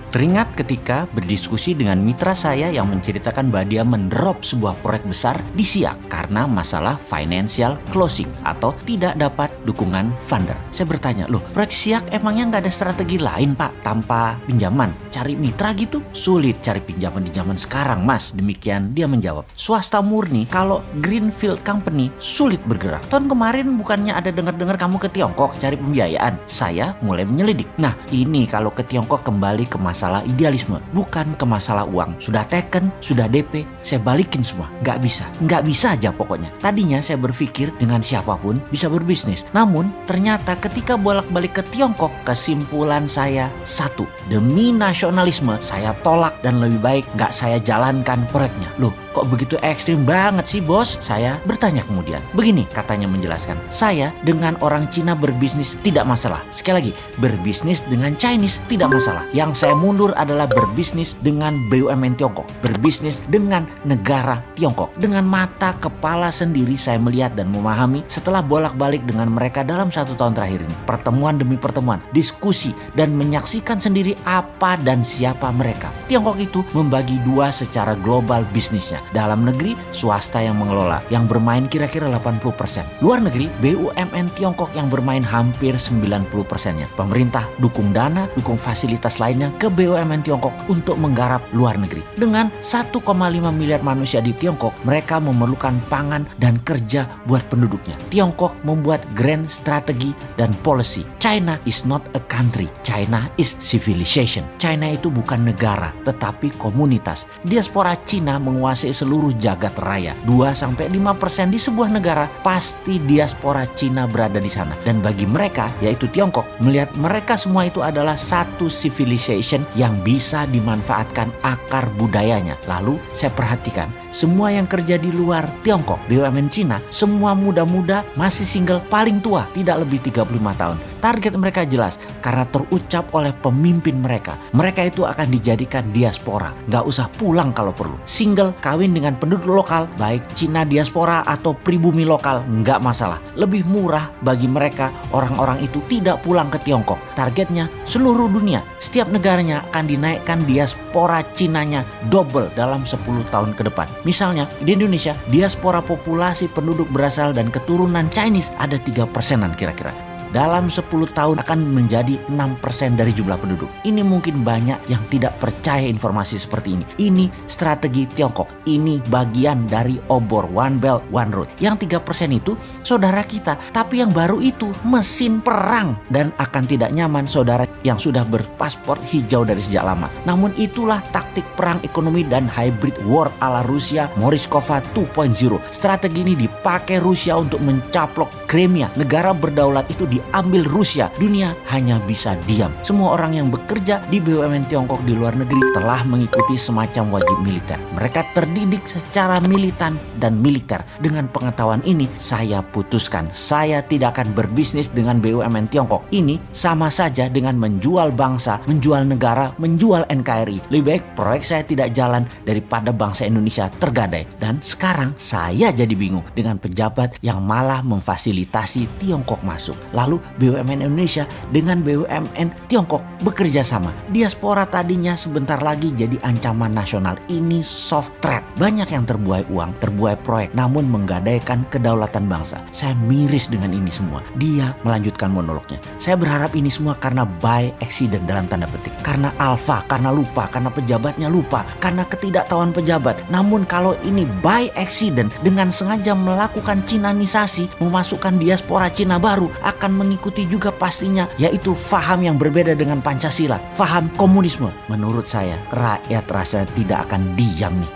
Teringat ketika berdiskusi dengan mitra saya yang menceritakan bahwa dia mendrop sebuah proyek besar di Siak karena masalah financial closing atau tidak dapat dukungan funder. Saya bertanya, loh proyek Siak emangnya nggak ada strategi lain Pak tanpa pinjaman? Cari mitra gitu? Sulit cari pinjaman di zaman sekarang Mas. Demikian dia menjawab. Swasta murni kalau Greenfield Company sulit bergerak. Tahun kemarin bukannya ada dengar-dengar kamu ke Tiongkok cari pembiayaan? Saya mulai menyelidik. Nah ini kalau ke Tiongkok kembali ke masalah idealisme, bukan ke masalah uang. Sudah taken, sudah DP, saya balikin semua. Nggak bisa aja pokoknya. Tadinya saya berpikir dengan siapapun bisa berbisnis. Namun ternyata ketika bolak-balik ke Tiongkok, kesimpulan saya satu, demi nasionalisme saya tolak dan lebih baik nggak saya jalankan proyeknya. Loh kok begitu ekstrim banget sih bos? Saya bertanya kemudian. Begini katanya menjelaskan, saya dengan orang Cina berbisnis tidak masalah. Sekali lagi, berbisnis dengan Chinese tidak masalah. Yang saya mundur adalah berbisnis dengan BUMN Tiongkok, berbisnis dengan negara Tiongkok. Dengan mata kepala sendiri saya melihat dan memahami setelah bolak-balik dengan mereka dalam 1 tahun terakhir ini. Pertemuan demi pertemuan, diskusi dan menyaksikan sendiri apa dan siapa mereka. Tiongkok itu membagi dua secara global bisnisnya. Dalam negeri, swasta yang mengelola, yang bermain kira-kira 80%. Luar negeri, BUMN Tiongkok yang bermain hampir 90%-nya. Pemerintah dukung dana, dukung fasilitas lainnya ke BUMN Tiongkok untuk menggarap luar negeri. Dengan 1,5 miliar manusia di Tiongkok, mereka memerlukan pangan dan kerja buat penduduknya. Tiongkok membuat grand strategi dan policy. China is not a country. China is civilization. China itu bukan negara, tetapi komunitas. Diaspora Cina menguasai seluruh jagat raya. 2-5% di sebuah negara, pasti diaspora Cina berada di sana. Dan bagi mereka, yaitu Tiongkok, melihat mereka semua itu adalah satu civilization yang bisa dimanfaatkan akar budayanya. Lalu saya perhatikan, semua yang kerja di luar Tiongkok, BUMN Cina, semua muda-muda, masih single, paling tua, tidak lebih 35 tahun. Target mereka jelas, karena terucap oleh pemimpin mereka. Mereka itu akan dijadikan diaspora, nggak usah pulang kalau perlu. Single, kawin dengan penduduk lokal, baik Cina diaspora atau pribumi lokal, nggak masalah. Lebih murah bagi mereka, orang-orang itu tidak pulang ke Tiongkok. Targetnya seluruh dunia, setiap negaranya akan dinaikkan diaspora Cinanya double dalam 10 tahun ke depan. Misalnya di Indonesia, diaspora populasi penduduk berasal dan keturunan Chinese ada 3%-an kira-kira. Dalam 10 tahun akan menjadi 6% dari jumlah penduduk. Ini mungkin banyak yang tidak percaya informasi seperti ini. Ini strategi Tiongkok. Ini bagian dari obor One Belt One Road. Yang 3% itu saudara kita. Tapi yang baru itu mesin perang. Dan akan tidak nyaman saudara yang sudah berpaspor hijau dari sejak lama. Namun itulah taktik perang ekonomi dan hybrid war ala Rusia Morishkova 2.0. Strategi ini dipakai Rusia untuk mencaplok Crimea. Negara berdaulat itu diambil Rusia. Dunia hanya bisa diam. Semua orang yang bekerja di BUMN Tiongkok di luar negeri telah mengikuti semacam wajib militer. Mereka terdidik secara militan dan militer. Dengan pengetahuan ini, saya putuskan saya tidak akan berbisnis dengan BUMN Tiongkok. Ini sama saja dengan menjual bangsa, menjual negara, menjual NKRI. Lebih baik proyek saya tidak jalan daripada bangsa Indonesia tergadai. Dan sekarang saya jadi bingung dengan pejabat yang malah memfasilitasi Tiongkok masuk. Lalu BUMN Indonesia dengan BUMN Tiongkok bekerja sama. Diaspora tadinya sebentar lagi jadi ancaman nasional. Ini soft threat. Banyak yang terbuai uang, terbuai proyek, namun menggadaikan kedaulatan bangsa. Saya miris dengan ini semua. Dia melanjutkan monolognya. Saya berharap ini semua karena by accident dalam tanda petik. Karena alfa, karena lupa, karena pejabatnya lupa, karena ketidaktahuan pejabat. Namun kalau ini by accident dengan sengaja melakukan Cinanisasi, memasukkan diaspora Cina baru, akan mengikuti juga pastinya, yaitu faham yang berbeda dengan Pancasila, faham komunisme. Menurut saya, rakyat rasanya tidak akan diam nih.